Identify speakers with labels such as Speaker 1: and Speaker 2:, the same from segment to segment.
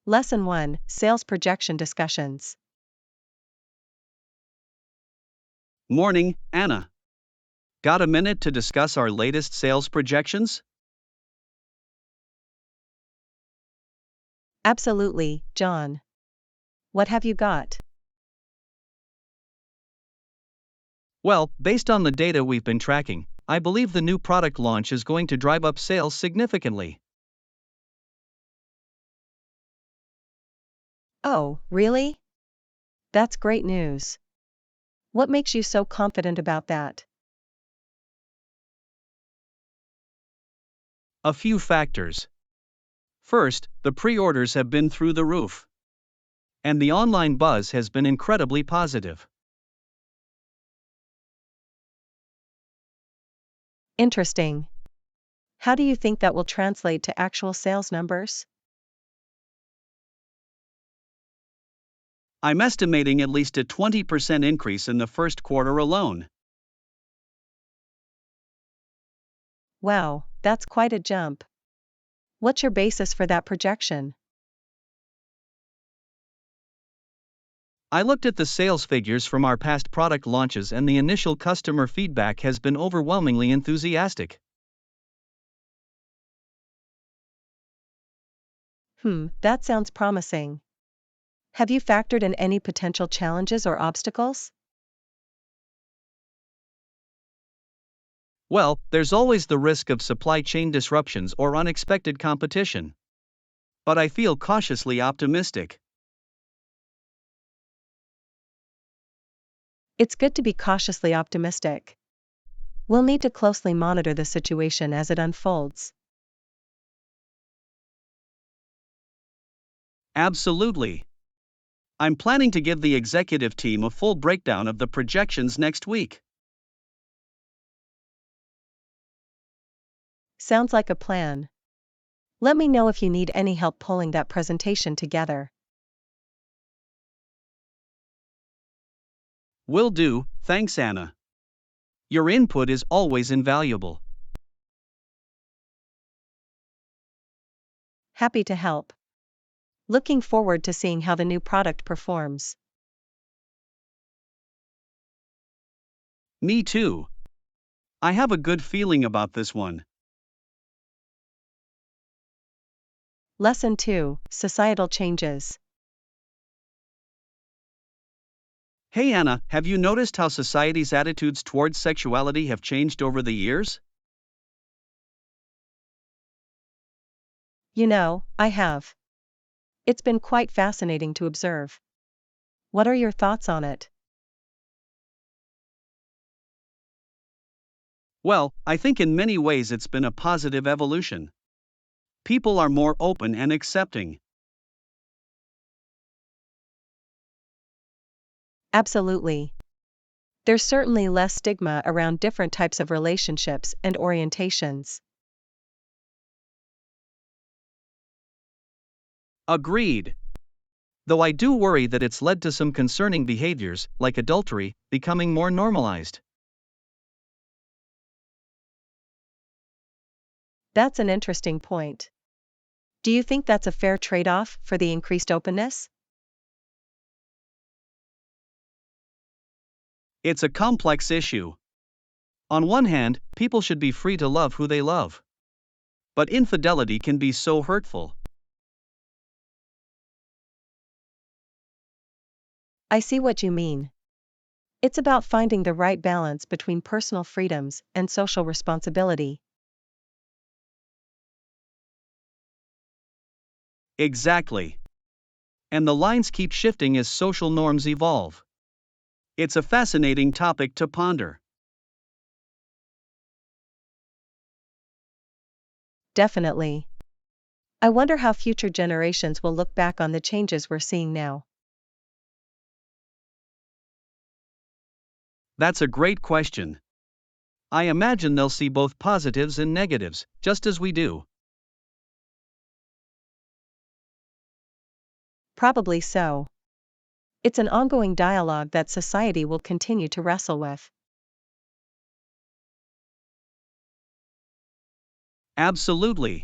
Speaker 1: Lesson 1, Sales Projection Discussions.
Speaker 2: Morning, Anna. Got a minute to discuss our latest sales projections?
Speaker 1: Absolutely, John. What have you got?
Speaker 2: Well, based on the data we've been tracking, I believe the new product launch is going to drive up sales significantly.
Speaker 1: Oh, really? That's great news. What makes you so confident about that?
Speaker 2: A few factors. First, the pre-orders have been through the roof. And the online buzz has been incredibly positive.
Speaker 1: Interesting. How do you think that will translate to actual sales numbers?
Speaker 2: I'm estimating at least a 20% increase in the first quarter alone.
Speaker 1: Wow, that's quite a jump. What's your basis for that projection?
Speaker 2: I looked at the sales figures from our past product launches and the initial customer feedback has been overwhelmingly enthusiastic.
Speaker 1: That sounds promising. Have you factored in any potential challenges or obstacles?
Speaker 2: Well, there's always the risk of supply chain disruptions or unexpected competition. But I feel cautiously optimistic.
Speaker 1: It's good to be cautiously optimistic. We'll need to closely monitor the situation as it unfolds.
Speaker 2: Absolutely. I'm planning to give the executive team a full breakdown of the projections next week.
Speaker 1: Sounds like a plan. Let me know if you need any help pulling that presentation together.
Speaker 2: Will do, thanks Anna. Your input is always invaluable.
Speaker 1: Happy to help. Looking forward to seeing how the new product performs.
Speaker 2: Me too. I have a good feeling about this one.
Speaker 1: Lesson 2, Societal Changes.
Speaker 2: Hey Anna, have you noticed how society's attitudes towards sexuality have changed over the years?
Speaker 1: I have. It's been quite fascinating to observe. What are your thoughts on it?
Speaker 2: Well, I think in many ways it's been a positive evolution. People are more open and accepting.
Speaker 1: Absolutely. There's certainly less stigma around different types of relationships and orientations.
Speaker 2: Agreed. Though I do worry that it's led to some concerning behaviors, like adultery, becoming more normalized.
Speaker 1: That's an interesting point. Do you think that's a fair trade-off for the increased openness?
Speaker 2: It's a complex issue. On one hand, people should be free to love who they love. But infidelity can be so hurtful.
Speaker 1: I see what you mean. It's about finding the right balance between personal freedoms and social responsibility.
Speaker 2: Exactly. And the lines keep shifting as social norms evolve. It's a fascinating topic to ponder.
Speaker 1: Definitely. I wonder how future generations will look back on the changes we're seeing now.
Speaker 2: That's a great question. I imagine they'll see both positives and negatives, just as we do.
Speaker 1: Probably so. It's an ongoing dialogue that society will continue to wrestle with.
Speaker 2: Absolutely.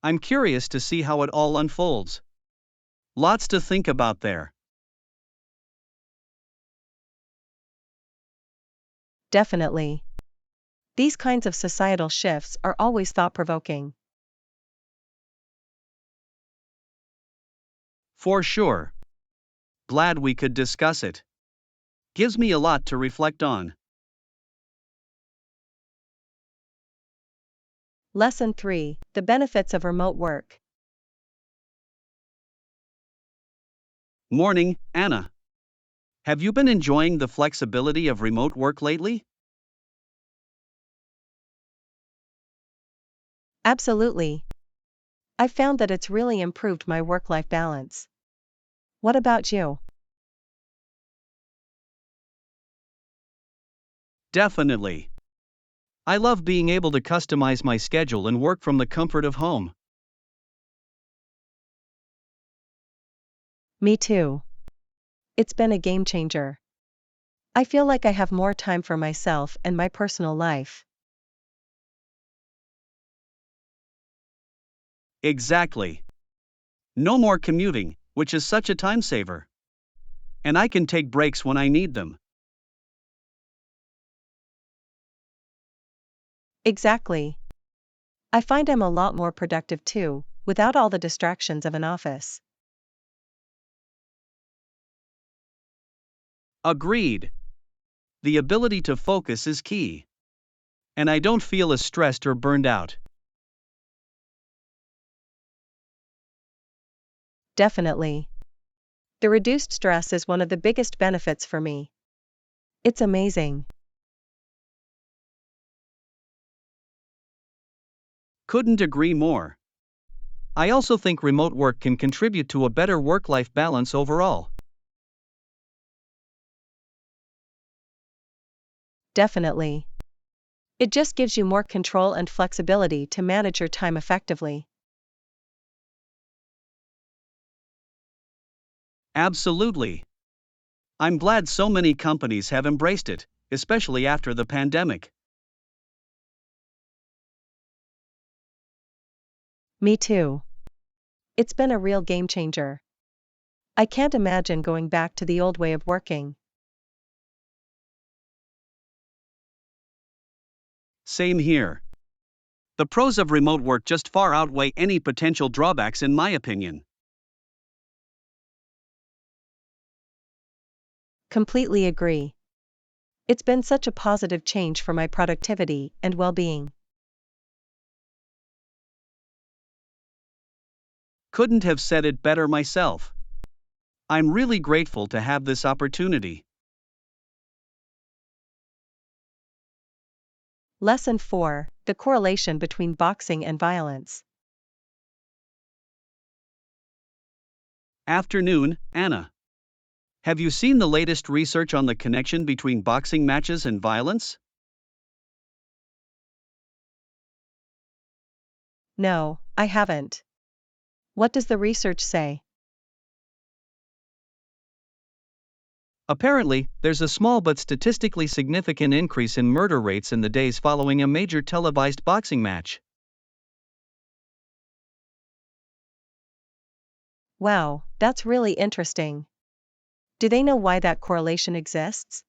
Speaker 2: I'm curious to see how it all unfolds. Lots to think about there.
Speaker 1: Definitely. These kinds of societal shifts are always thought-provoking.
Speaker 2: For sure. Glad we could discuss it. Gives me a lot to reflect on.
Speaker 1: Lesson 3: The benefits of remote work.
Speaker 2: Morning, Anna. Have you been enjoying the flexibility of remote work lately?
Speaker 1: Absolutely. I found that it's really improved my work-life balance. What about you?
Speaker 2: Definitely. I love being able to customize my schedule and work from the comfort of home.
Speaker 1: Me too. It's been a game changer. I feel like I have more time for myself and my personal life.
Speaker 2: Exactly. No more commuting, which is such a time saver. And I can take breaks when I need them.
Speaker 1: Exactly. I find I'm a lot more productive too, without all the distractions of an office.
Speaker 2: Agreed. The ability to focus is key. And I don't feel as stressed or burned out.
Speaker 1: Definitely. The reduced stress is one of the biggest benefits for me. It's amazing.
Speaker 2: Couldn't agree more. I also think remote work can contribute to a better work-life balance overall.
Speaker 1: Definitely. It just gives you more control and flexibility to manage your time effectively.
Speaker 2: Absolutely. I'm glad so many companies have embraced it, especially after the pandemic.
Speaker 1: Me too. It's been a real game changer. I can't imagine going back to the old way of working.
Speaker 2: Same here. The pros of remote work just far outweigh any potential drawbacks, in my opinion.
Speaker 1: Completely agree. It's been such a positive change for my productivity and well-being.
Speaker 2: Couldn't have said it better myself. I'm really grateful to have this opportunity.
Speaker 1: Lesson 4: The correlation between boxing and violence.
Speaker 2: Afternoon, Anna. Have you seen the latest research on the connection between boxing matches and violence?
Speaker 1: No, I haven't. What does the research say?
Speaker 2: Apparently, there's a small but statistically significant increase in murder rates in the days following a major televised boxing match.
Speaker 1: Wow, that's really interesting. Do they know why that correlation exists?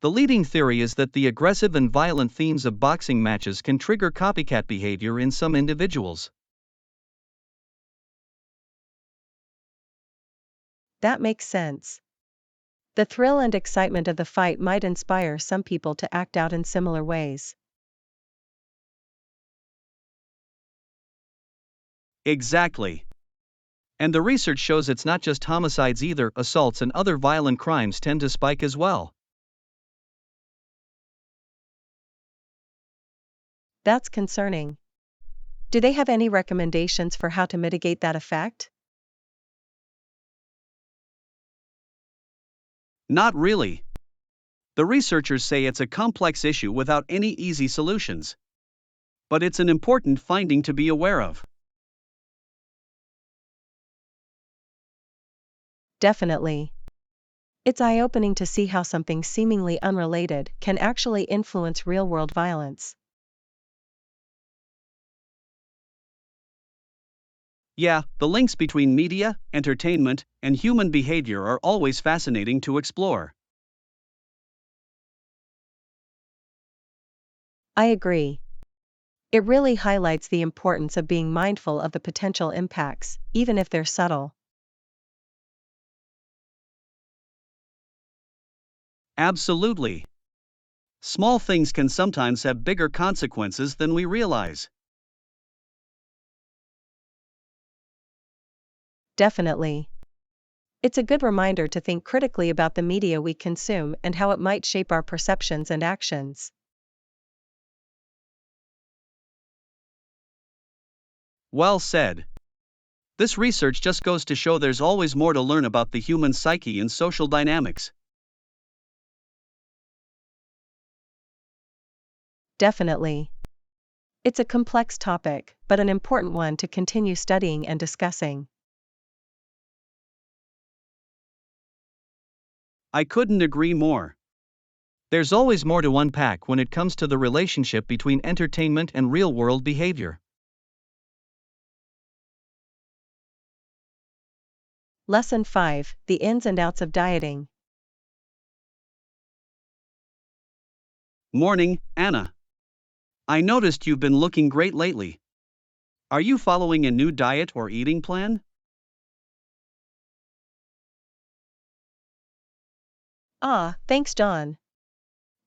Speaker 2: The leading theory is that the aggressive and violent themes of boxing matches can trigger copycat behavior in some individuals.
Speaker 1: That makes sense. The thrill and excitement of the fight might inspire some people to act out in similar ways.
Speaker 2: Exactly. And the research shows it's not just homicides either, assaults and other violent crimes tend to spike as well.
Speaker 1: That's concerning. Do they have any recommendations for how to mitigate that effect?
Speaker 2: Not really. The researchers say it's a complex issue without any easy solutions. But it's an important finding to be aware of.
Speaker 1: Definitely. It's eye-opening to see how something seemingly unrelated can actually influence real-world violence.
Speaker 2: Yeah, the links between media, entertainment, and human behavior are always fascinating to explore.
Speaker 1: I agree. It really highlights the importance of being mindful of the potential impacts, even if they're subtle.
Speaker 2: Absolutely. Small things can sometimes have bigger consequences than we realize.
Speaker 1: Definitely. It's a good reminder to think critically about the media we consume and how it might shape our perceptions and actions.
Speaker 2: Well said. This research just goes to show there's always more to learn about the human psyche and social dynamics.
Speaker 1: Definitely. It's a complex topic, but an important one to continue studying and discussing.
Speaker 2: I couldn't agree more. There's always more to unpack when it comes to the relationship between entertainment and real world behavior.
Speaker 1: Lesson 5: The ins and outs of dieting.
Speaker 2: Morning, Anna. I noticed you've been looking great lately. Are you following a new diet or eating plan?
Speaker 1: Thanks, John.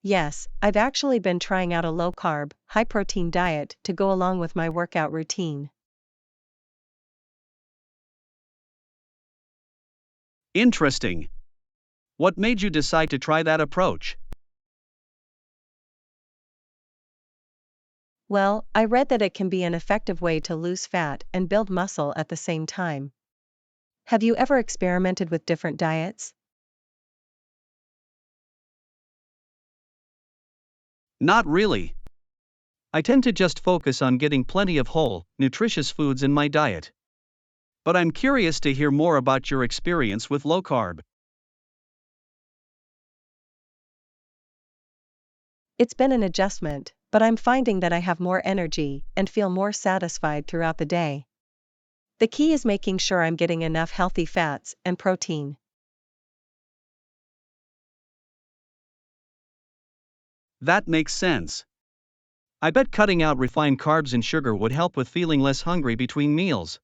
Speaker 1: Yes, I've actually been trying out a low-carb, high-protein diet to go along with my workout routine.
Speaker 2: Interesting. What made you decide to try that approach?
Speaker 1: Well, I read that it can be an effective way to lose fat and build muscle at the same time. Have you ever experimented with different diets?
Speaker 2: Not really. I tend to just focus on getting plenty of whole, nutritious foods in my diet. But I'm curious to hear more about your experience with low carb.
Speaker 1: It's been an adjustment, but I'm finding that I have more energy and feel more satisfied throughout the day. The key is making sure I'm getting enough healthy fats and protein.
Speaker 2: That makes sense. I bet cutting out refined carbs and sugar would help with feeling less hungry between meals.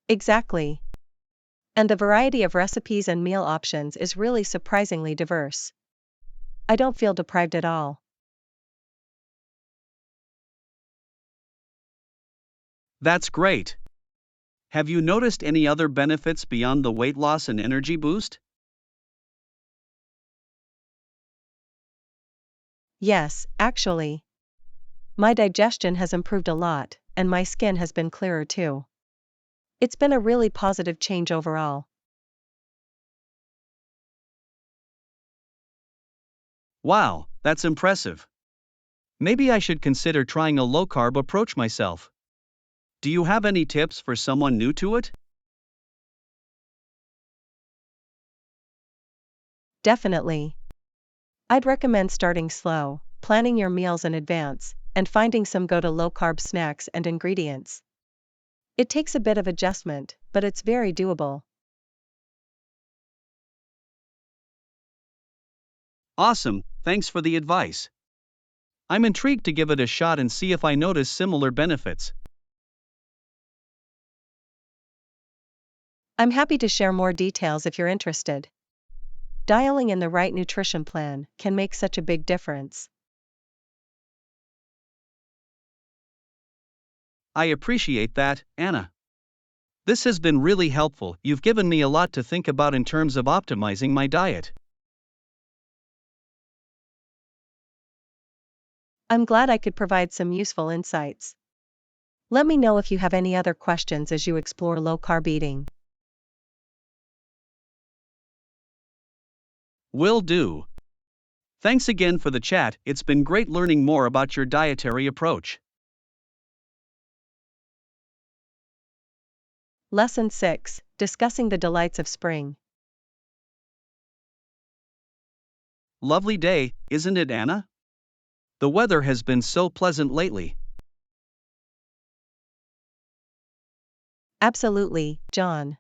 Speaker 1: Exactly. And the variety of recipes and meal options is really surprisingly diverse. I don't feel deprived at all.
Speaker 2: That's great. Have you noticed any other benefits beyond the weight loss and energy boost?
Speaker 1: Yes, actually. My digestion has improved a lot, and my skin has been clearer too. It's been a really positive change overall.
Speaker 2: Wow, that's impressive. Maybe I should consider trying a low carb approach myself. Do you have any tips for someone new to it?
Speaker 1: Definitely. I'd recommend starting slow, planning your meals in advance, and finding some go to low carb snacks and ingredients. It takes a bit of adjustment, but it's very doable.
Speaker 2: Awesome, thanks for the advice. I'm intrigued to give it a shot and see if I notice similar benefits.
Speaker 1: I'm happy to share more details if you're interested. Dialing in the right nutrition plan can make such a big difference.
Speaker 2: I appreciate that, Anna. This has been really helpful. You've given me a lot to think about in terms of optimizing my diet.
Speaker 1: I'm glad I could provide some useful insights. Let me know if you have any other questions as you explore low carb eating.
Speaker 2: Will do. Thanks again for the chat, it's been great learning more about your dietary approach.
Speaker 1: Lesson 6: Discussing the delights of spring.
Speaker 2: Lovely day, isn't it, Anna? The weather has been so pleasant lately.
Speaker 1: Absolutely, John.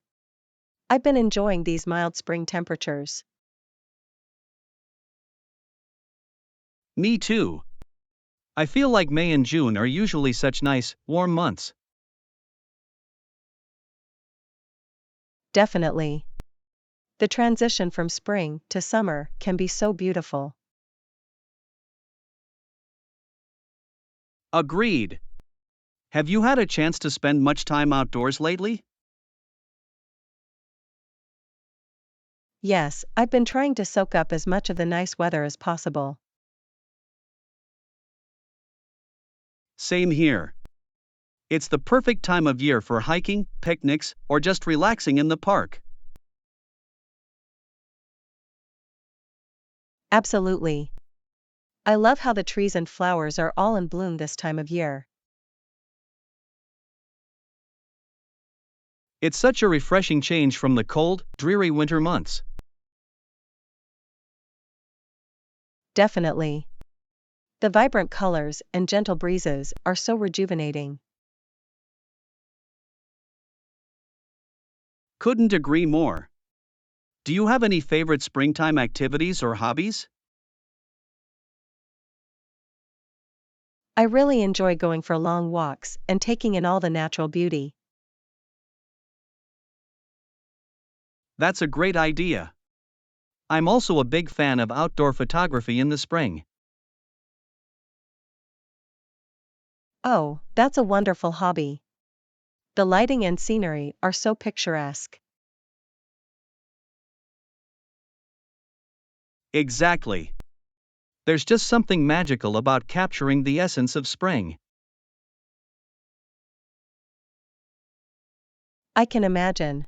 Speaker 1: I've been enjoying these mild spring temperatures.
Speaker 2: Me too. I feel like May and June are usually such nice, warm months.
Speaker 1: Definitely. The transition from spring to summer can be so beautiful.
Speaker 2: Agreed. Have you had a chance to spend much time outdoors lately?
Speaker 1: Yes, I've been trying to soak up as much of the nice weather as possible.
Speaker 2: Same here. It's the perfect time of year for hiking, picnics, or just relaxing in the park.
Speaker 1: Absolutely. I love how the trees and flowers are all in bloom this time of year.
Speaker 2: It's such a refreshing change from the cold, dreary winter months.
Speaker 1: Definitely. The vibrant colors and gentle breezes are so rejuvenating.
Speaker 2: Couldn't agree more. Do you have any favorite springtime activities or hobbies?
Speaker 1: I really enjoy going for long walks and taking in all the natural beauty.
Speaker 2: That's a great idea. I'm also a big fan of outdoor photography in the spring.
Speaker 1: Oh, that's a wonderful hobby. The lighting and scenery are so picturesque.
Speaker 2: Exactly. There's just something magical about capturing the essence of spring.
Speaker 1: I can imagine.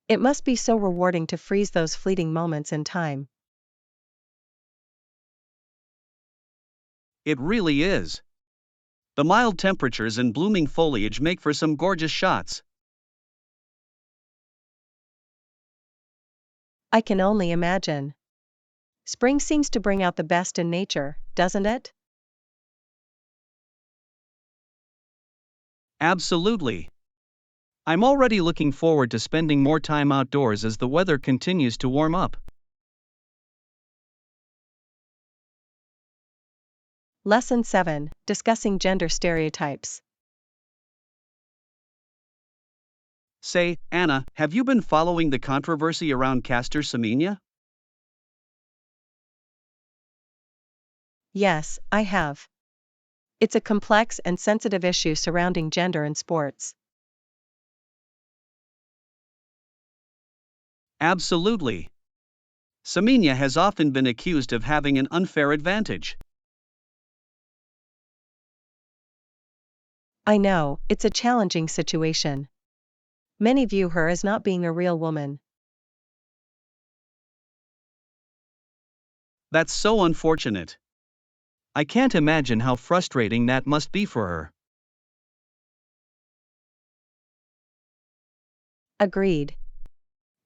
Speaker 1: It must be so rewarding to freeze those fleeting moments in time.
Speaker 2: It really is. The mild temperatures and blooming foliage make for some gorgeous shots.
Speaker 1: I can only imagine. Spring seems to bring out the best in nature, doesn't it?
Speaker 2: Absolutely. I'm already looking forward to spending more time outdoors as the weather continues to warm up.
Speaker 1: Lesson 7, Discussing Gender Stereotypes.
Speaker 2: Say, Anna, have you been following the controversy around Caster Semenya?
Speaker 1: Yes, I have. It's a complex and sensitive issue surrounding gender in sports.
Speaker 2: Absolutely. Semenya has often been accused of having an unfair advantage.
Speaker 1: I know, it's a challenging situation. Many view her as not being a real woman.
Speaker 2: That's so unfortunate. I can't imagine how frustrating that must be for her.
Speaker 1: Agreed.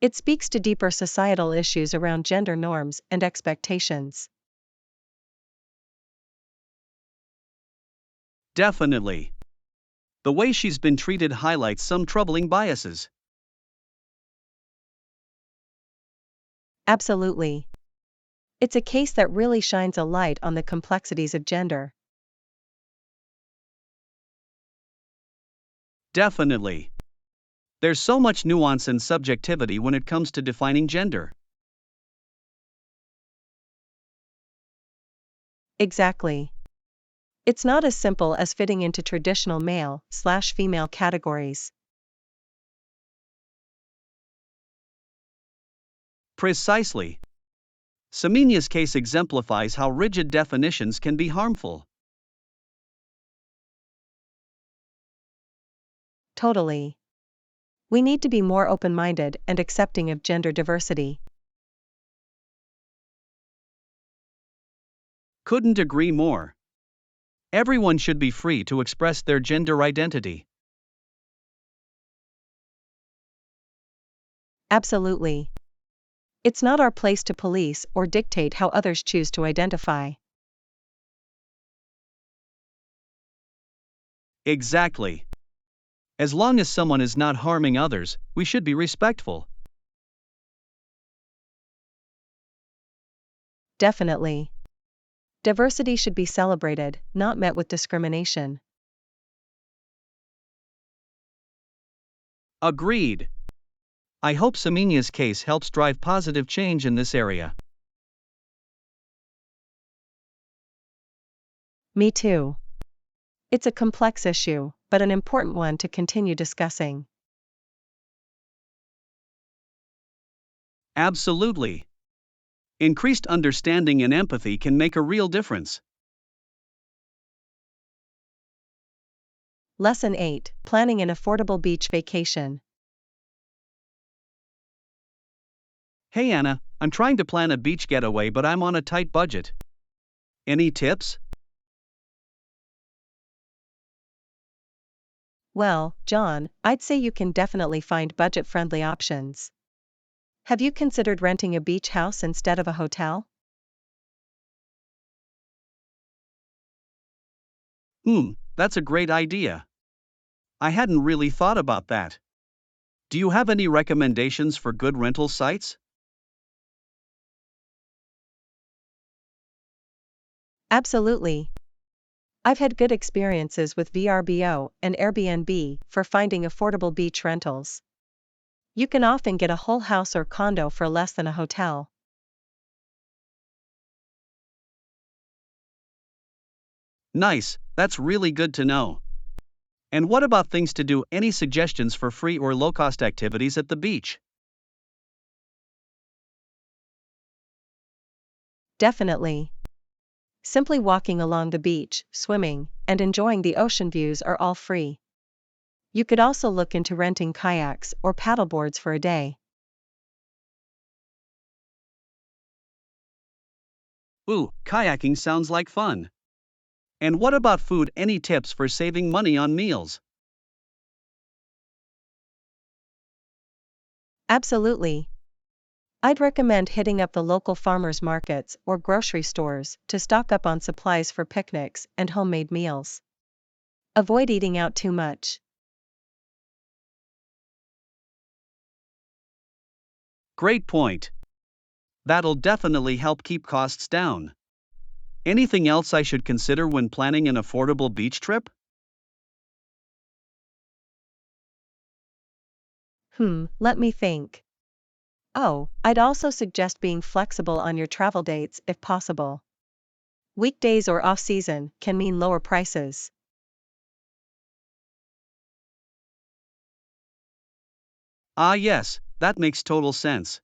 Speaker 1: It speaks to deeper societal issues around gender norms and expectations.
Speaker 2: Definitely. The way she's been treated highlights some troubling biases.
Speaker 1: Absolutely. It's a case that really shines a light on the complexities of gender.
Speaker 2: Definitely. There's so much nuance and subjectivity when it comes to defining gender.
Speaker 1: Exactly. It's not as simple as fitting into traditional male/female categories.
Speaker 2: Precisely. Semenya's case exemplifies how rigid definitions can be harmful.
Speaker 1: Totally. We need to be more open-minded and accepting of gender diversity.
Speaker 2: Couldn't agree more. Everyone should be free to express their gender identity.
Speaker 1: Absolutely. It's not our place to police or dictate how others choose to identify.
Speaker 2: Exactly. As long as someone is not harming others, we should be respectful.
Speaker 1: Definitely. Diversity should be celebrated, not met with discrimination.
Speaker 2: Agreed. I hope Semenya's case helps drive positive change in this area.
Speaker 1: Me too. It's a complex issue, but an important one to continue discussing.
Speaker 2: Absolutely. Increased understanding and empathy can make a real difference.
Speaker 1: Lesson 8: Planning an affordable beach vacation.
Speaker 2: Hey Anna, I'm trying to plan a beach getaway but I'm on a tight budget. Any tips?
Speaker 1: Well, John, I'd say you can definitely find budget-friendly options. Have you considered renting a beach house instead of a hotel?
Speaker 2: That's a great idea. I hadn't really thought about that. Do you have any recommendations for good rental sites?
Speaker 1: Absolutely. I've had good experiences with VRBO and Airbnb for finding affordable beach rentals. You can often get a whole house or condo for less than a hotel.
Speaker 2: Nice, that's really good to know. And what about things to do? Any suggestions for free or low-cost activities at the beach?
Speaker 1: Definitely. Simply walking along the beach, swimming, and enjoying the ocean views are all free. You could also look into renting kayaks or paddleboards for a day.
Speaker 2: Kayaking sounds like fun. And what about food? Any tips for saving money on meals?
Speaker 1: Absolutely. I'd recommend hitting up the local farmers markets or grocery stores to stock up on supplies for picnics and homemade meals. Avoid eating out too much.
Speaker 2: Great point. That'll definitely help keep costs down. Anything else I should consider when planning an affordable beach trip?
Speaker 1: Let me think. Oh, I'd also suggest being flexible on your travel dates if possible. Weekdays or off-season can mean lower prices.
Speaker 2: Ah, yes, that makes total sense.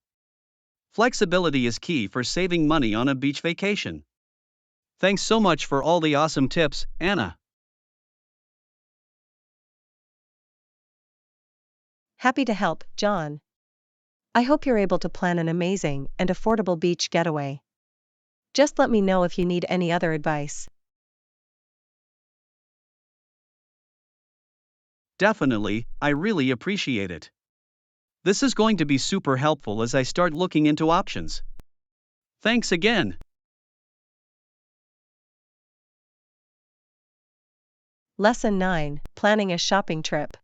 Speaker 2: Flexibility is key for saving money on a beach vacation. Thanks so much for all the awesome tips, Anna.
Speaker 1: Happy to help, John. I hope you're able to plan an amazing and affordable beach getaway. Just let me know if you need any other advice.
Speaker 2: Definitely, I really appreciate it. This is going to be super helpful as I start looking into options. Thanks again.
Speaker 1: Lesson 9: Planning a shopping trip.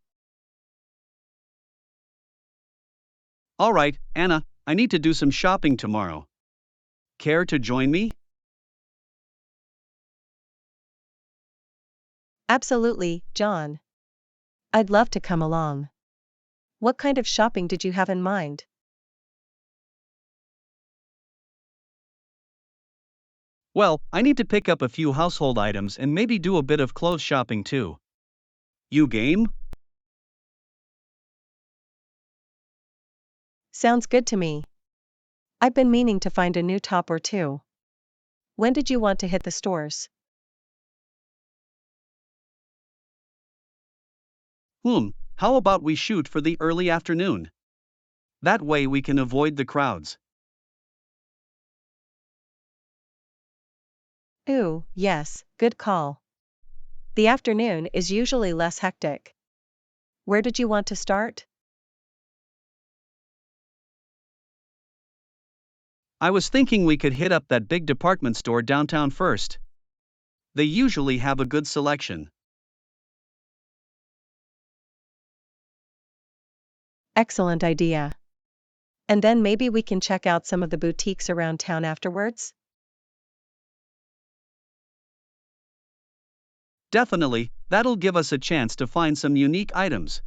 Speaker 2: Alright, Anna, I need to do some shopping tomorrow. Care to join me?
Speaker 1: Absolutely, John. I'd love to come along. What kind of shopping did you have in mind?
Speaker 2: Well, I need to pick up a few household items and maybe do a bit of clothes shopping too. You game?
Speaker 1: Sounds good to me. I've been meaning to find a new top or two. When did you want to hit the stores?
Speaker 2: How about we shoot for the early afternoon? That way we can avoid the crowds.
Speaker 1: Ooh, yes, good call. The afternoon is usually less hectic. Where did you want to start?
Speaker 2: I was thinking we could hit up that big department store downtown first. They usually have a good selection.
Speaker 1: Excellent idea. And then maybe we can check out some of the boutiques around town afterwards?
Speaker 2: Definitely, that'll give us a chance to find some unique items.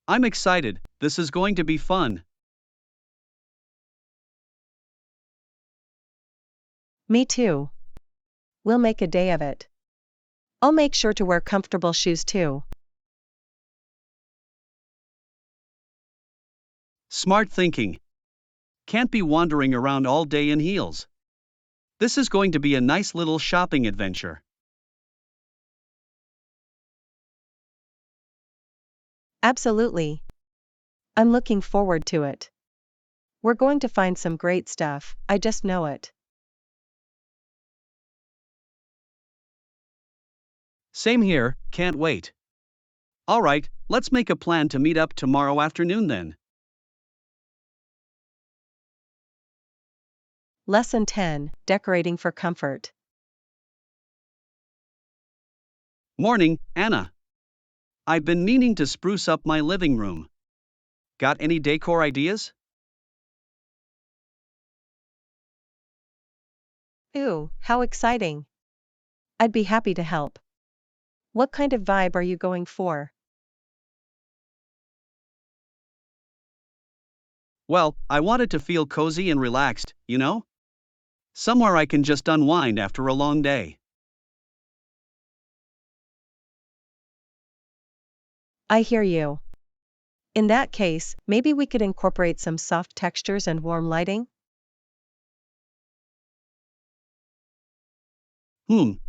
Speaker 2: I'm excited, this is going to be fun.
Speaker 1: Me too. We'll make a day of it. I'll make sure to wear comfortable shoes too.
Speaker 2: Smart thinking. Can't be wandering around all day in heels. This is going to be a nice little shopping adventure.
Speaker 1: Absolutely. I'm looking forward to it. We're going to find some great stuff, I just know it.
Speaker 2: Same here, can't wait. Alright, let's make a plan to meet up tomorrow afternoon then.
Speaker 1: Lesson 10, Decorating for Comfort.
Speaker 2: Morning, Anna. I've been meaning to spruce up my living room. Got any decor ideas?
Speaker 1: Ooh, how exciting. I'd be happy to help. What kind of vibe are you going for?
Speaker 2: Well, I wanted to feel cozy and relaxed, you know? Somewhere I can just unwind after a long day.
Speaker 1: I hear you. In that case, maybe we could incorporate some soft textures and warm lighting?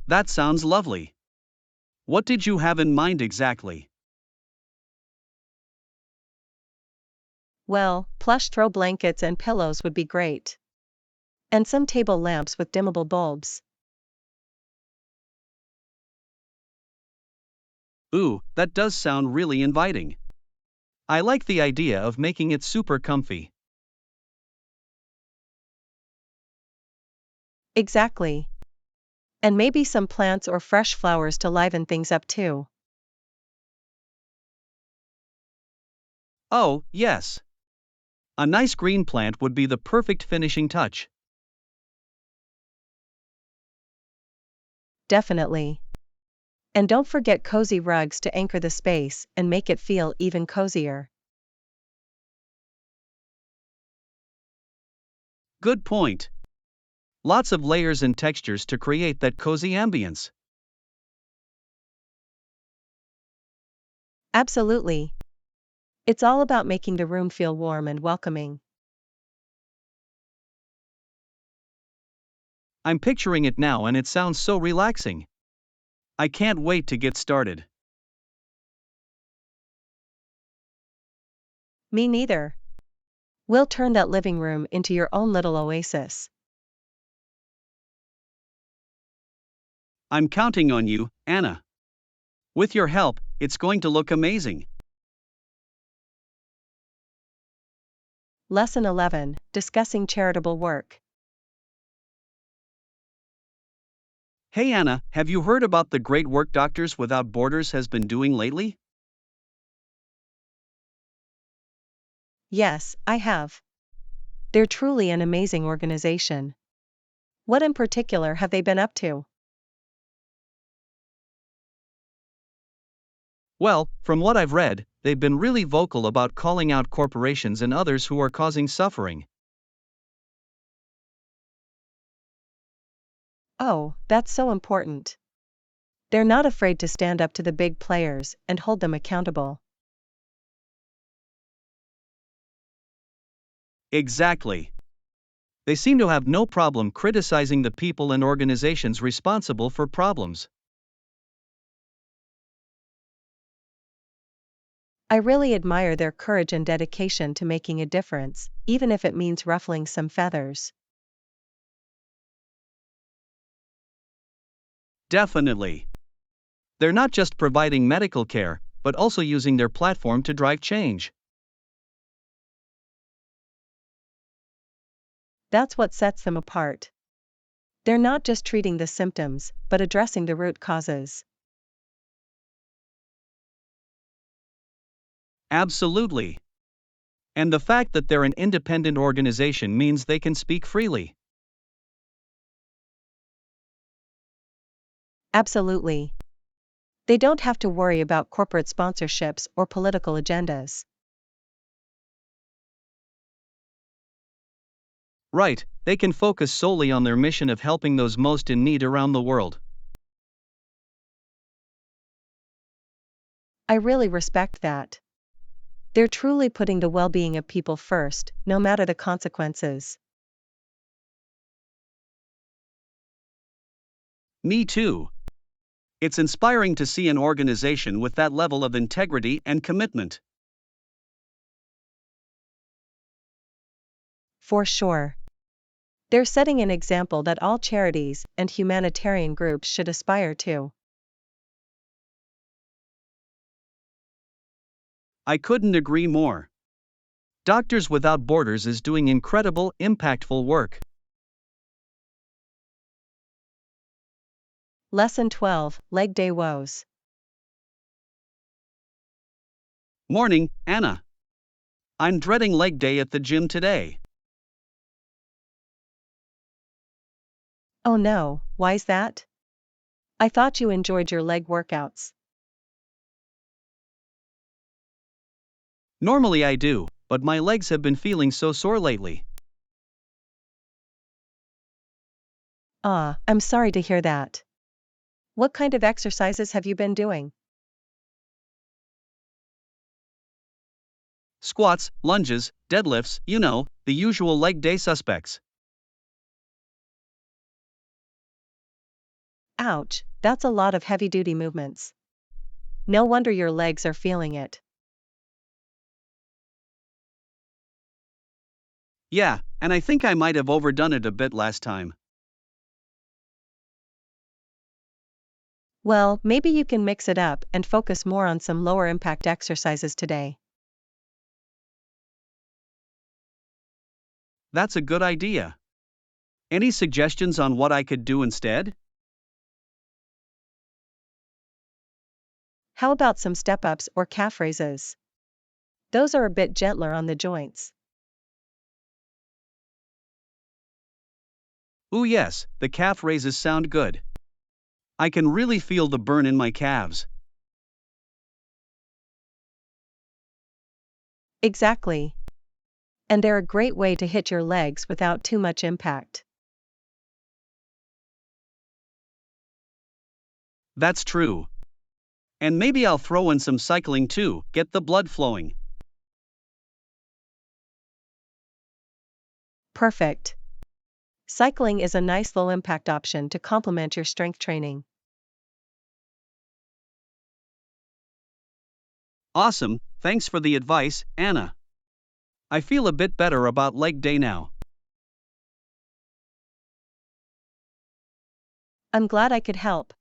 Speaker 2: That sounds lovely. What did you have in mind exactly?
Speaker 1: Well, plush throw blankets and pillows would be great. And some table lamps with dimmable bulbs.
Speaker 2: Ooh, that does sound really inviting. I like the idea of making it super comfy.
Speaker 1: Exactly. And maybe some plants or fresh flowers to liven things up too.
Speaker 2: Oh, yes. A nice green plant would be the perfect finishing touch.
Speaker 1: Definitely. And don't forget cozy rugs to anchor the space and make it feel even cozier.
Speaker 2: Good point. Lots of layers and textures to create that cozy ambience.
Speaker 1: Absolutely. It's all about making the room feel warm and welcoming.
Speaker 2: I'm picturing it now and it sounds so relaxing. I can't wait to get started.
Speaker 1: Me neither. We'll turn that living room into your own little oasis.
Speaker 2: I'm counting on you, Anna. With your help, it's going to look amazing.
Speaker 1: Lesson 11, Discussing Charitable Work.
Speaker 2: Hey Anna, have you heard about the great work Doctors Without Borders has been doing lately?
Speaker 1: Yes, I have. They're truly an amazing organization. What in particular have they been up to?
Speaker 2: Well, from what I've read, they've been really vocal about calling out corporations and others who are causing suffering.
Speaker 1: Oh, that's so important. They're not afraid to stand up to the big players and hold them accountable.
Speaker 2: Exactly. They seem to have no problem criticizing the people and organizations responsible for problems.
Speaker 1: I really admire their courage and dedication to making a difference, even if it means ruffling some feathers.
Speaker 2: Definitely. They're not just providing medical care, but also using their platform to drive change.
Speaker 1: That's what sets them apart. They're not just treating the symptoms, but addressing the root causes.
Speaker 2: Absolutely. And the fact that they're an independent organization means they can speak freely.
Speaker 1: Absolutely. They don't have to worry about corporate sponsorships or political agendas.
Speaker 2: Right, they can focus solely on their mission of helping those most in need around the world.
Speaker 1: I really respect that. They're truly putting the well-being of people first, no matter the consequences.
Speaker 2: Me too. It's inspiring to see an organization with that level of integrity and commitment.
Speaker 1: For sure. They're setting an example that all charities and humanitarian groups should aspire to.
Speaker 2: I couldn't agree more. Doctors Without Borders is doing incredible, impactful work.
Speaker 1: Lesson 12, Leg Day Woes.
Speaker 2: Morning, Anna. I'm dreading leg day at the gym today.
Speaker 1: Oh no, why's that? I thought you enjoyed your leg workouts.
Speaker 2: Normally I do, but my legs have been feeling so sore lately.
Speaker 1: I'm sorry to hear that. What kind of exercises have you been doing?
Speaker 2: Squats, lunges, deadlifts, the usual leg day suspects.
Speaker 1: Ouch, that's a lot of heavy-duty movements. No wonder your legs are feeling it.
Speaker 2: Yeah, and I think I might have overdone it a bit last time.
Speaker 1: Well, maybe you can mix it up and focus more on some lower impact exercises today.
Speaker 2: That's a good idea. Any suggestions on what I could do instead?
Speaker 1: How about some step-ups or calf raises? Those are a bit gentler on the joints.
Speaker 2: Ooh yes, the calf raises sound good. I can really feel the burn in my calves.
Speaker 1: Exactly. And they're a great way to hit your legs without too much impact.
Speaker 2: That's true. And maybe I'll throw in some cycling too, get the blood flowing.
Speaker 1: Perfect. Cycling is a nice low-impact option to complement your strength training.
Speaker 2: Awesome, thanks for the advice, Anna. I feel a bit better about leg day now.
Speaker 1: I'm glad I could help.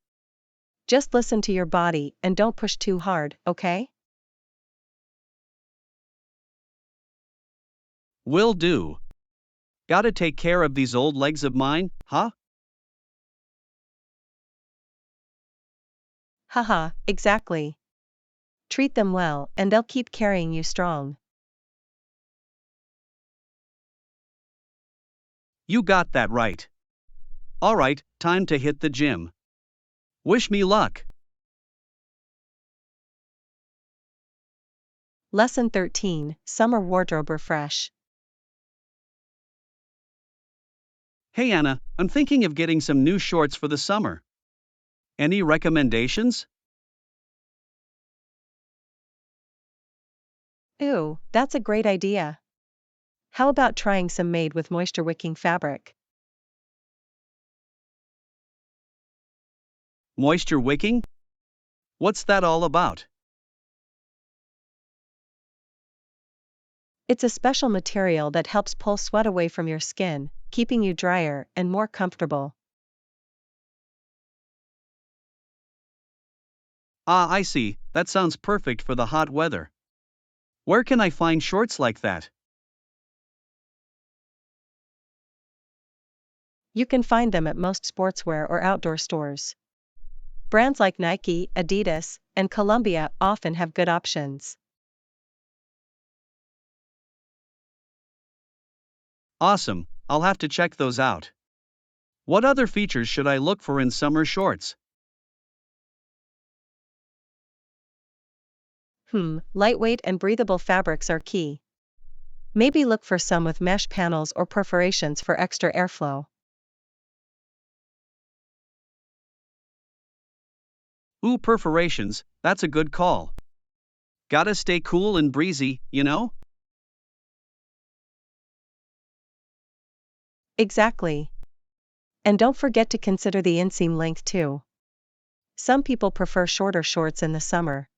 Speaker 1: Just listen to your body and don't push too hard, okay?
Speaker 2: Will do. Gotta take care of these old legs of mine, huh?
Speaker 1: Haha, exactly. Treat them well and they'll keep carrying you strong.
Speaker 2: You got that right. Alright, time to hit the gym. Wish me luck.
Speaker 1: Lesson 13, Summer Wardrobe Refresh.
Speaker 2: Hey Anna, I'm thinking of getting some new shorts for the summer. Any recommendations?
Speaker 1: Ooh, that's a great idea. How about trying some made with moisture-wicking fabric?
Speaker 2: Moisture wicking? What's that all about?
Speaker 1: It's a special material that helps pull sweat away from your skin, keeping you drier and more comfortable.
Speaker 2: Ah, I see, that sounds perfect for the hot weather. Where can I find shorts like that?
Speaker 1: You can find them at most sportswear or outdoor stores. Brands like Nike, Adidas, and Columbia often have good options.
Speaker 2: Awesome, I'll have to check those out. What other features should I look for in summer shorts?
Speaker 1: Lightweight and breathable fabrics are key. Maybe look for some with mesh panels or perforations for extra airflow.
Speaker 2: Ooh, perforations, that's a good call. Gotta stay cool and breezy, you know?
Speaker 1: Exactly. And don't forget to consider the inseam length too. Some people prefer shorter shorts in the summer.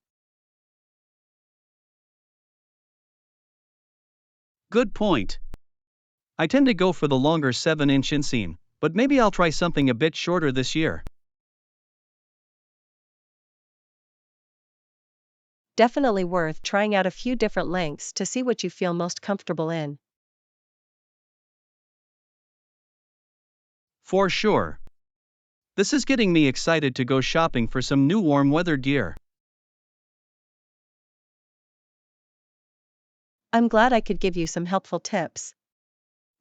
Speaker 2: Good point. I tend to go for the longer 7-inch inseam, but maybe I'll try something a bit shorter this year.
Speaker 1: Definitely worth trying out a few different lengths to see what you feel most comfortable in.
Speaker 2: For sure. This is getting me excited to go shopping for some new warm weather gear.
Speaker 1: I'm glad I could give you some helpful tips.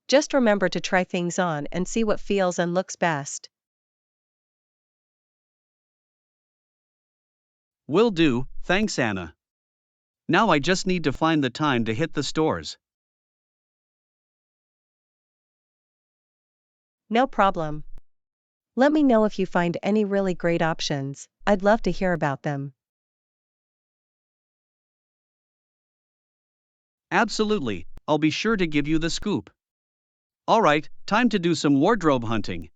Speaker 1: Just remember to try things on and see what feels and looks best.
Speaker 2: Will do, thanks Anna. Now I just need to find the time to hit the stores.
Speaker 1: No problem. Let me know if you find any really great options. I'd love to hear about them.
Speaker 2: Absolutely, I'll be sure to give you the scoop. Alright, time to do some wardrobe hunting.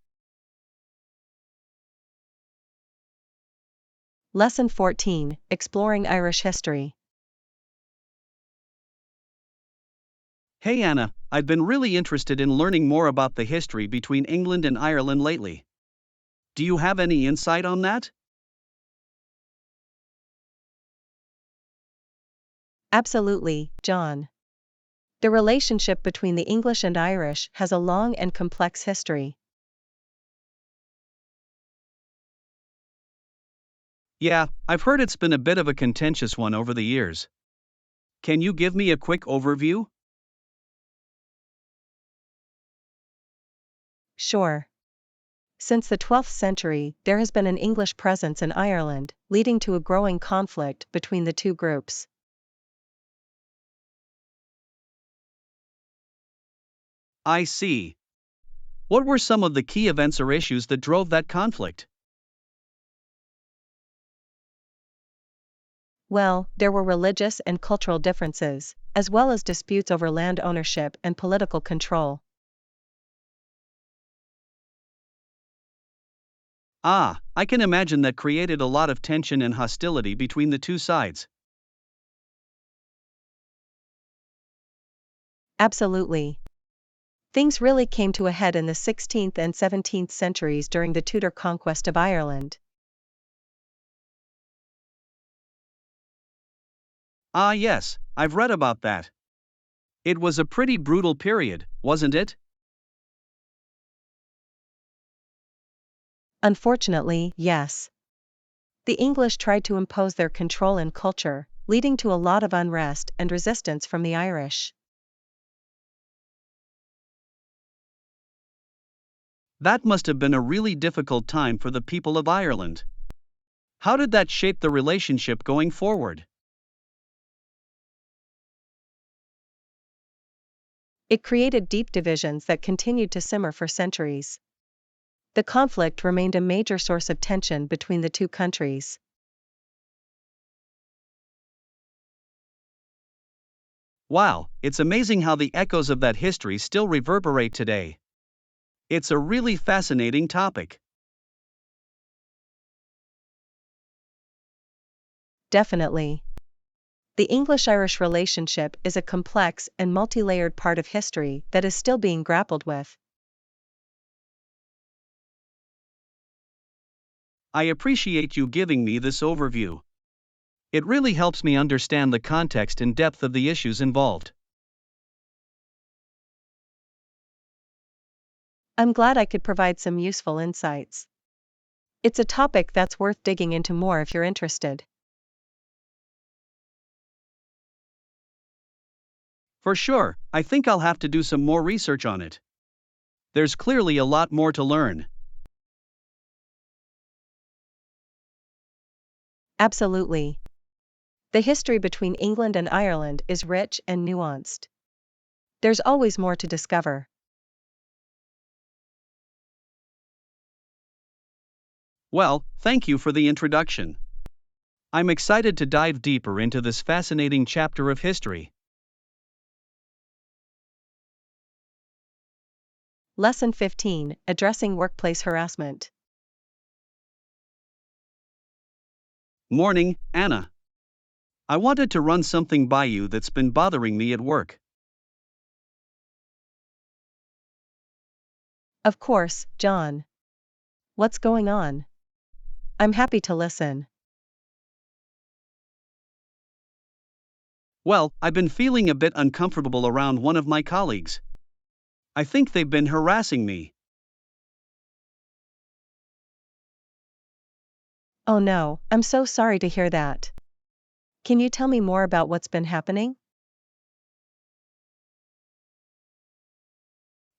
Speaker 1: Lesson 14, Exploring Irish History.
Speaker 2: Hey Anna, I've been really interested in learning more about the history between England and Ireland lately. Do you have any insight on that?
Speaker 1: Absolutely, John. The relationship between the English and Irish has a long and complex history.
Speaker 2: Yeah, I've heard it's been a bit of a contentious one over the years. Can you give me a quick overview?
Speaker 1: Sure. Since the 12th century, there has been an English presence in Ireland, leading to a growing conflict between the two groups.
Speaker 2: I see. What were some of the key events or issues that drove that conflict?
Speaker 1: Well, there were religious and cultural differences, as well as disputes over land ownership and political control.
Speaker 2: Ah, I can imagine that created a lot of tension and hostility between the two sides.
Speaker 1: Absolutely. Things really came to a head in the 16th and 17th centuries during the Tudor conquest of Ireland.
Speaker 2: Ah, yes, I've read about that. It was a pretty brutal period, wasn't it?
Speaker 1: Unfortunately, yes. The English tried to impose their control and culture, leading to a lot of unrest and resistance from the Irish.
Speaker 2: That must have been a really difficult time for the people of Ireland. How did that shape the relationship going forward?
Speaker 1: It created deep divisions that continued to simmer for centuries. The conflict remained a major source of tension between the two countries.
Speaker 2: Wow, it's amazing how the echoes of that history still reverberate today. It's a really fascinating topic.
Speaker 1: Definitely. The English-Irish relationship is a complex and multi-layered part of history that is still being grappled with.
Speaker 2: I appreciate you giving me this overview. It really helps me understand the context and depth of the issues involved.
Speaker 1: I'm glad I could provide some useful insights. It's a topic that's worth digging into more if you're interested.
Speaker 2: For sure, I think I'll have to do some more research on it. There's clearly a lot more to learn.
Speaker 1: Absolutely. The history between England and Ireland is rich and nuanced. There's always more to discover.
Speaker 2: Well, thank you for the introduction. I'm excited to dive deeper into this fascinating chapter of history.
Speaker 1: Lesson 15: Addressing Workplace Harassment.
Speaker 2: Morning, Anna. I wanted to run something by you that's been bothering me at work.
Speaker 1: Of course, John. What's going on? I'm happy to listen.
Speaker 2: Well, I've been feeling a bit uncomfortable around one of my colleagues. I think they've been harassing me.
Speaker 1: Oh no, I'm so sorry to hear that. Can you tell me more about what's been happening?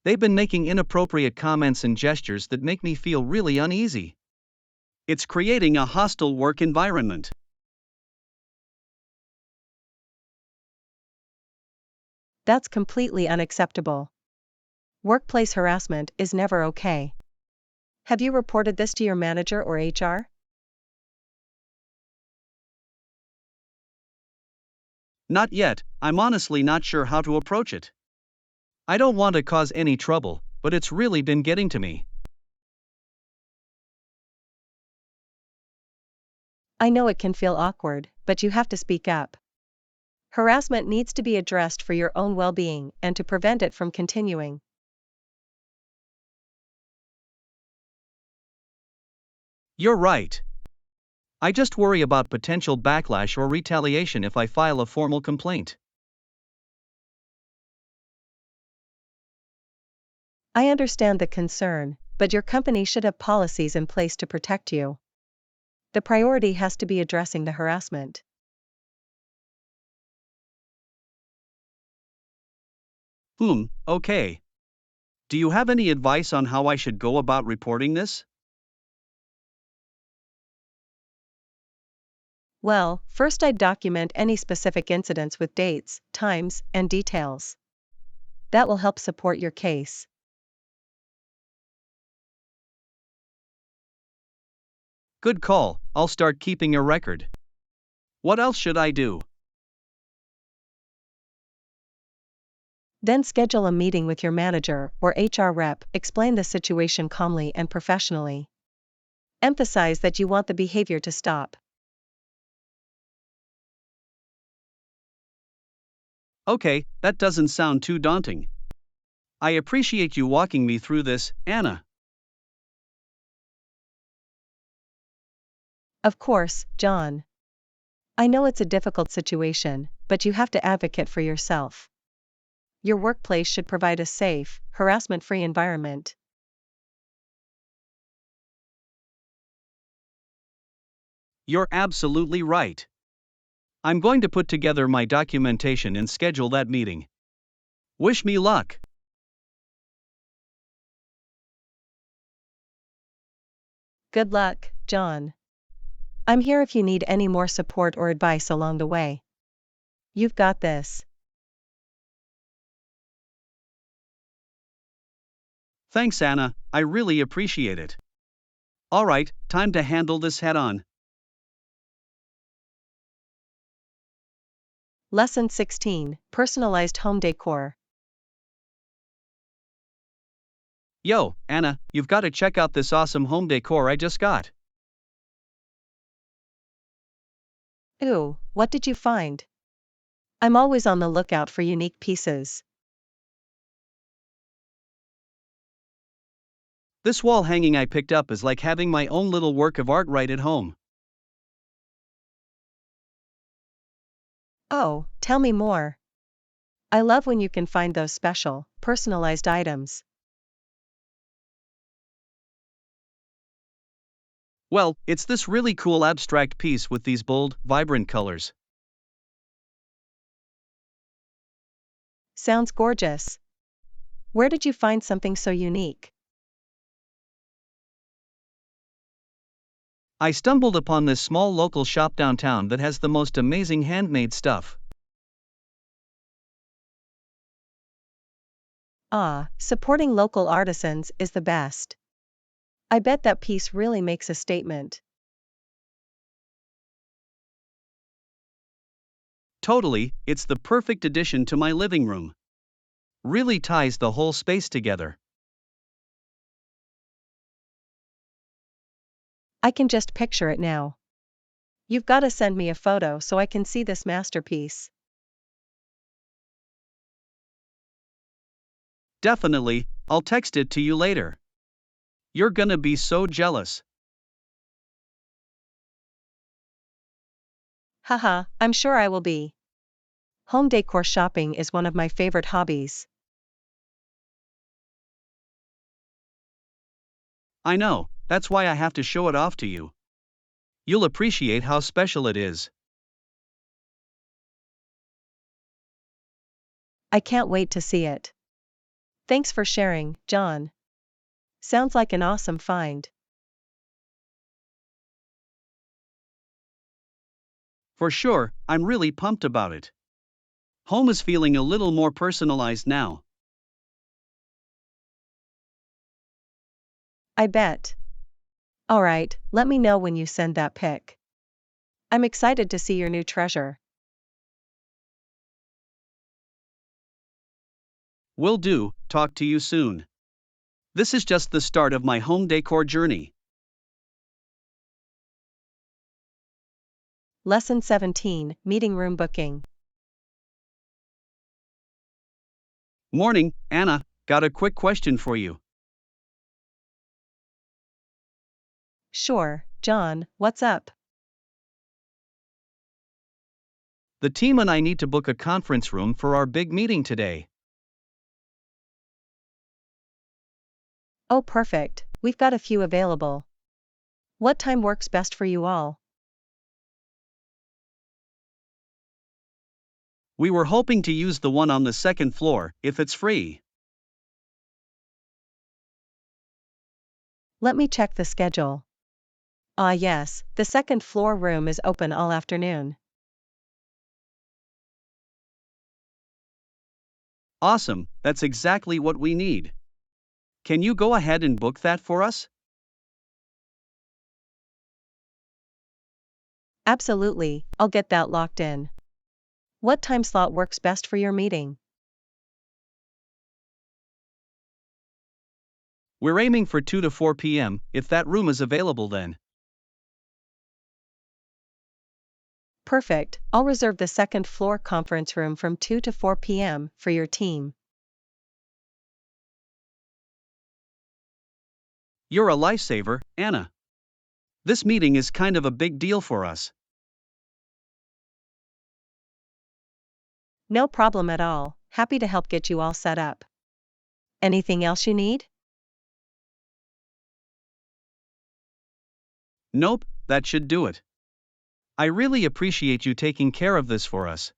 Speaker 2: They've been making inappropriate comments and gestures that make me feel really uneasy. It's creating a hostile work environment.
Speaker 1: That's completely unacceptable. Workplace harassment is never okay. Have you reported this to your manager or HR?
Speaker 2: Not yet, I'm honestly not sure how to approach it. I don't want to cause any trouble, but it's really been getting to me.
Speaker 1: I know it can feel awkward, but you have to speak up. Harassment needs to be addressed for your own well-being and to prevent it from continuing.
Speaker 2: You're right. I just worry about potential backlash or retaliation if I file a formal complaint.
Speaker 1: I understand the concern, but your company should have policies in place to protect you. The priority has to be addressing the harassment.
Speaker 2: Okay. Do you have any advice on how I should go about reporting this?
Speaker 1: Well, first I'd document any specific incidents with dates, times, and details. That will help support your case.
Speaker 2: Good call, I'll start keeping a record. What else should I do?
Speaker 1: Then schedule a meeting with your manager or HR rep, explain the situation calmly and professionally. Emphasize that you want the behavior to stop.
Speaker 2: Okay, that doesn't sound too daunting. I appreciate you walking me through this, Anna.
Speaker 1: Of course, John. I know it's a difficult situation, but you have to advocate for yourself. Your workplace should provide a safe, harassment-free environment.
Speaker 2: You're absolutely right. I'm going to put together my documentation and schedule that meeting. Wish me luck.
Speaker 1: Good luck, John. I'm here if you need any more support or advice along the way. You've got this.
Speaker 2: Thanks, Anna, I really appreciate it. Alright, time to handle this head on.
Speaker 1: Lesson 16: Personalized Home Decor.
Speaker 2: Yo, Anna, you've got to check out this awesome home decor I just got.
Speaker 1: Ooh, what did you find? I'm always on the lookout for unique pieces.
Speaker 2: This wall hanging I picked up is like having my own little work of art right at home.
Speaker 1: Oh, tell me more. I love when you can find those special, personalized items.
Speaker 2: Well, it's this really cool abstract piece with these bold, vibrant colors.
Speaker 1: Sounds gorgeous. Where did you find something so unique?
Speaker 2: I stumbled upon this small local shop downtown that has the most amazing handmade stuff.
Speaker 1: Ah, supporting local artisans is the best. I bet that piece really makes a statement.
Speaker 2: Totally, it's the perfect addition to my living room. Really ties the whole space together.
Speaker 1: I can just picture it now. You've got to send me a photo so I can see this masterpiece.
Speaker 2: Definitely, I'll text it to you later. You're gonna be so jealous.
Speaker 1: Haha, I'm sure I will be. Home decor shopping is one of my favorite hobbies.
Speaker 2: I know, that's why I have to show it off to you. You'll appreciate how special it is.
Speaker 1: I can't wait to see it. Thanks for sharing, John. Sounds like an awesome find.
Speaker 2: For sure, I'm really pumped about it. Home is feeling a little more personalized now.
Speaker 1: I bet. Alright, let me know when you send that pic. I'm excited to see your new treasure.
Speaker 2: Will do, talk to you soon. This is just the start of my home decor journey.
Speaker 1: Lesson 17, Meeting Room Booking.
Speaker 2: Morning, Anna, got a quick question for you.
Speaker 1: Sure, John, what's up?
Speaker 2: The team and I need to book a conference room for our big meeting today.
Speaker 1: Oh, perfect, we've got a few available. What time works best for you all?
Speaker 2: We were hoping to use the one on the second floor, if it's free.
Speaker 1: Let me check the schedule. Ah, yes, the second floor room is open all afternoon.
Speaker 2: Awesome, that's exactly what we need. Can you go ahead and book that for us?
Speaker 1: Absolutely, I'll get that locked in. What time slot works best for your meeting?
Speaker 2: We're aiming for 2 to 4 p.m., if that room is available then.
Speaker 1: Perfect, I'll reserve the second floor conference room from 2 to 4 p.m. for your team.
Speaker 2: You're a lifesaver, Anna. This meeting is kind of a big deal for us.
Speaker 1: No problem at all, happy to help get you all set up. Anything else you need?
Speaker 2: Nope, that should do it. I really appreciate you taking care of this for us.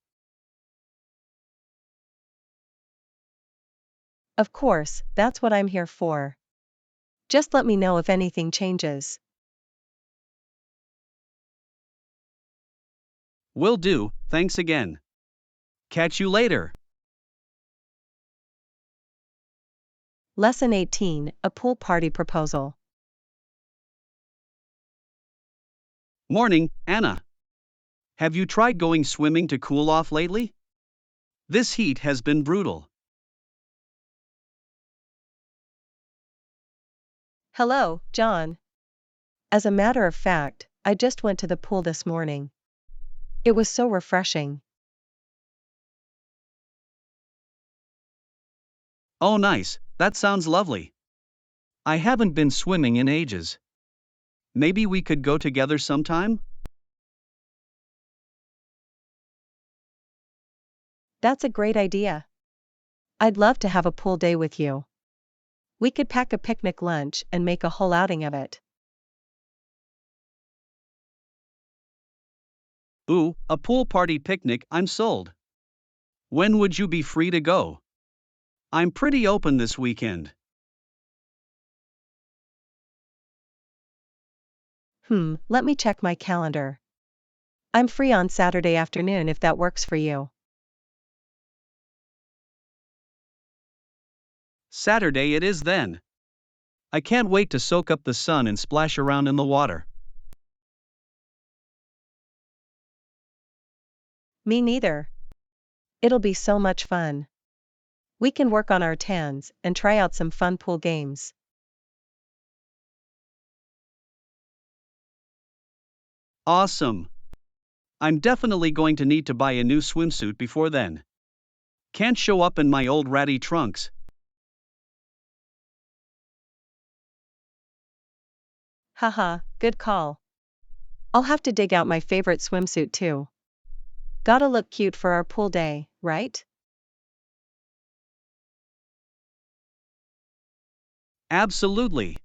Speaker 1: Of course, that's what I'm here for. Just let me know if anything changes.
Speaker 2: Will do, thanks again. Catch you later.
Speaker 1: Lesson 18, A Pool Party Proposal.
Speaker 2: Morning, Anna. Have you tried going swimming to cool off lately? This heat has been brutal.
Speaker 1: Hello, John. As a matter of fact, I just went to the pool this morning. It was so refreshing.
Speaker 2: Oh, nice, that sounds lovely. I haven't been swimming in ages. Maybe we could go together sometime?
Speaker 1: That's a great idea. I'd love to have a pool day with you. We could pack a picnic lunch and make a whole outing of it.
Speaker 2: Ooh, a pool party picnic, I'm sold. When would you be free to go? I'm pretty open this weekend.
Speaker 1: Let me check my calendar. I'm free on Saturday afternoon if that works for you.
Speaker 2: Saturday it is then. I can't wait to soak up the sun and splash around in the water.
Speaker 1: Me neither. It'll be so much fun. We can work on our tans and try out some fun pool games.
Speaker 2: Awesome. I'm definitely going to need to buy a new swimsuit before then. Can't show up in my old ratty trunks.
Speaker 1: Haha, good call. I'll have to dig out my favorite swimsuit too. Gotta look cute for our pool day, right?
Speaker 2: Absolutely.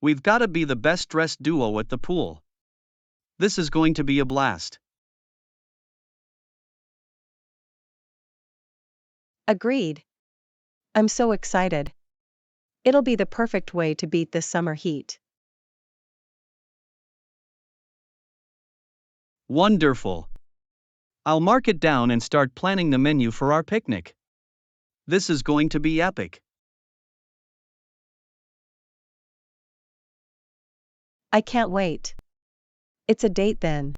Speaker 2: We've gotta be the best dressed duo at the pool. This is going to be a blast.
Speaker 1: Agreed. I'm so excited. It'll be the perfect way to beat this summer heat.
Speaker 2: Wonderful. I'll mark it down and start planning the menu for our picnic. This is going to be epic.
Speaker 1: I can't wait. It's a date then.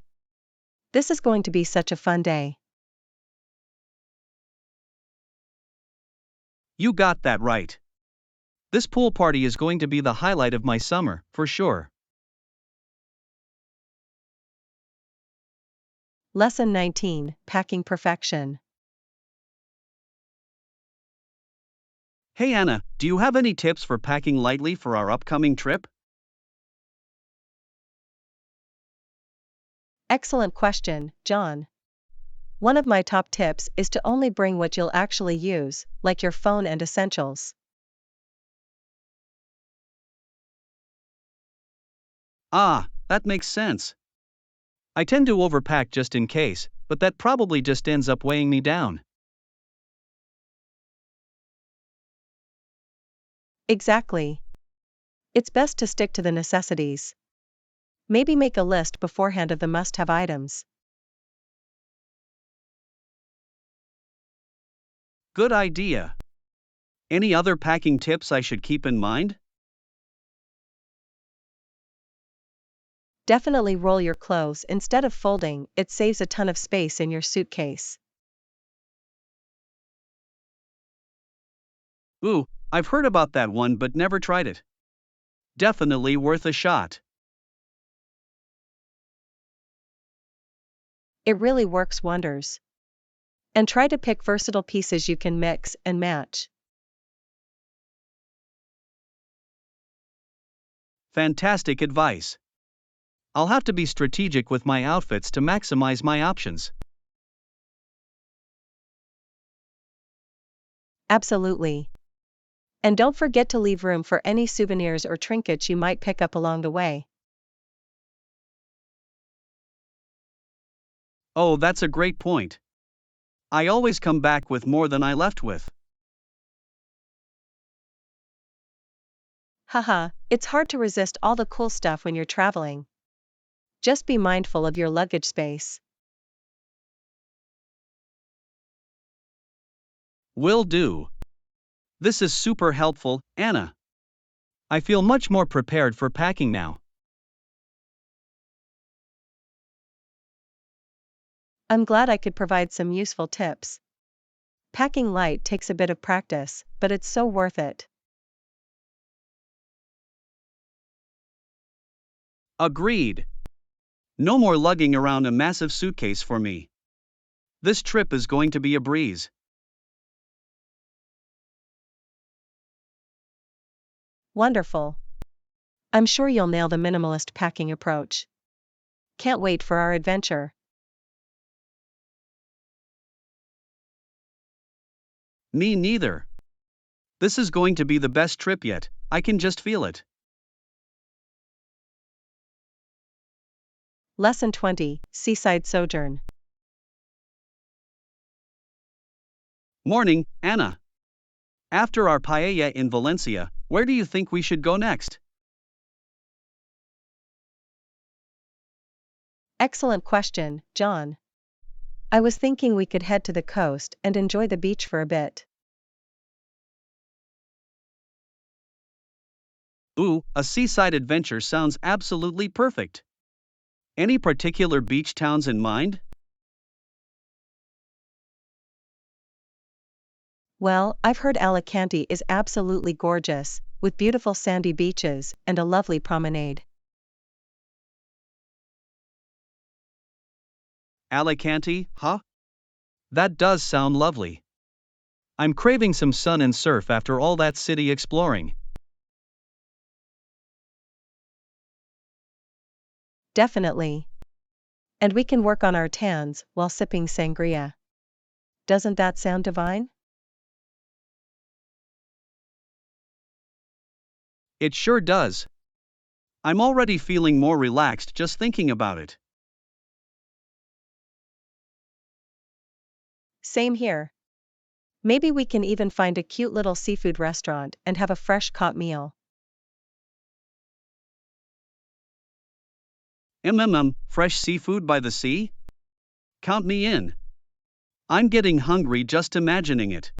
Speaker 1: This is going to be such a fun day.
Speaker 2: You got that right. This pool party is going to be the highlight of my summer, for sure.
Speaker 1: Lesson 19, Packing Perfection.
Speaker 2: Hey Anna, do you have any tips for packing lightly for our upcoming trip?
Speaker 1: Excellent question, John. One of my top tips is to only bring what you'll actually use, like your phone and essentials.
Speaker 2: Ah, that makes sense. I tend to overpack just in case, but that probably just ends up weighing me down.
Speaker 1: Exactly. It's best to stick to the necessities. Maybe make a list beforehand of the must-have items.
Speaker 2: Good idea. Any other packing tips I should keep in mind?
Speaker 1: Definitely roll your clothes instead of folding, it saves a ton of space in your suitcase.
Speaker 2: Ooh, I've heard about that one but never tried it. Definitely worth a shot.
Speaker 1: It really works wonders. And try to pick versatile pieces you can mix and match.
Speaker 2: Fantastic advice. I'll have to be strategic with my outfits to maximize my options.
Speaker 1: Absolutely. And don't forget to leave room for any souvenirs or trinkets you might pick up along the way.
Speaker 2: Oh, that's a great point. I always come back with more than I left with.
Speaker 1: Haha, it's hard to resist all the cool stuff when you're traveling. Just be mindful of your luggage space.
Speaker 2: Will do. This is super helpful, Anna. I feel much more prepared for packing now.
Speaker 1: I'm glad I could provide some useful tips. Packing light takes a bit of practice, but it's so worth it.
Speaker 2: Agreed. No more lugging around a massive suitcase for me. This trip is going to be a breeze.
Speaker 1: Wonderful. I'm sure you'll nail the minimalist packing approach. Can't wait for our adventure.
Speaker 2: Me neither. This is going to be the best trip yet, I can just feel it.
Speaker 1: Lesson 20, Seaside Sojourn.
Speaker 2: Morning, Anna. After our paella in Valencia, where do you think we should go next?
Speaker 1: Excellent question, John. I was thinking we could head to the coast and enjoy the beach for a bit.
Speaker 2: Ooh, a seaside adventure sounds absolutely perfect. Any particular beach towns in mind?
Speaker 1: Well, I've heard Alicante is absolutely gorgeous, with beautiful sandy beaches and a lovely promenade.
Speaker 2: Alicante, huh? That does sound lovely. I'm craving some sun and surf after all that city exploring.
Speaker 1: Definitely. And we can work on our tans while sipping sangria. Doesn't that sound divine?
Speaker 2: It sure does. I'm already feeling more relaxed just thinking about it.
Speaker 1: Same here. Maybe we can even find a cute little seafood restaurant and have a fresh caught meal.
Speaker 2: Fresh seafood by the sea? Count me in. I'm getting hungry just imagining it.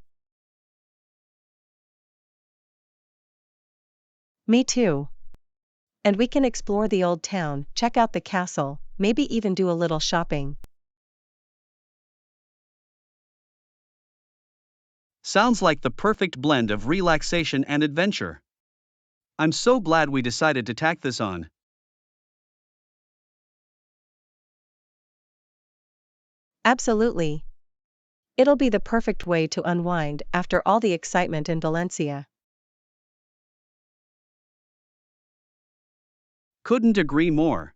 Speaker 1: Me too. And we can explore the old town, check out the castle, maybe even do a little shopping.
Speaker 2: Sounds like the perfect blend of relaxation and adventure. I'm so glad we decided to tack this on.
Speaker 1: Absolutely. It'll be the perfect way to unwind after all the excitement in Valencia.
Speaker 2: Couldn't agree more.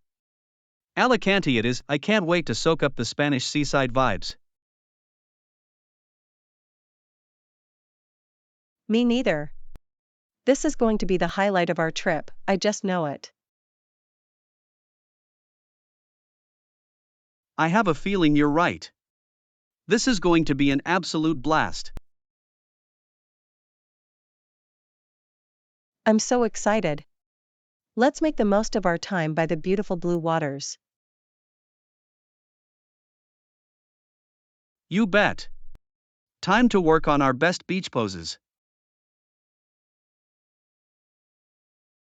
Speaker 2: Alicante it is, I can't wait to soak up the Spanish seaside vibes.
Speaker 1: Me neither. This is going to be the highlight of our trip, I just know it.
Speaker 2: I have a feeling you're right. This is going to be an absolute blast.
Speaker 1: I'm so excited. Let's make the most of our time by the beautiful blue waters.
Speaker 2: You bet. Time to work on our best beach poses.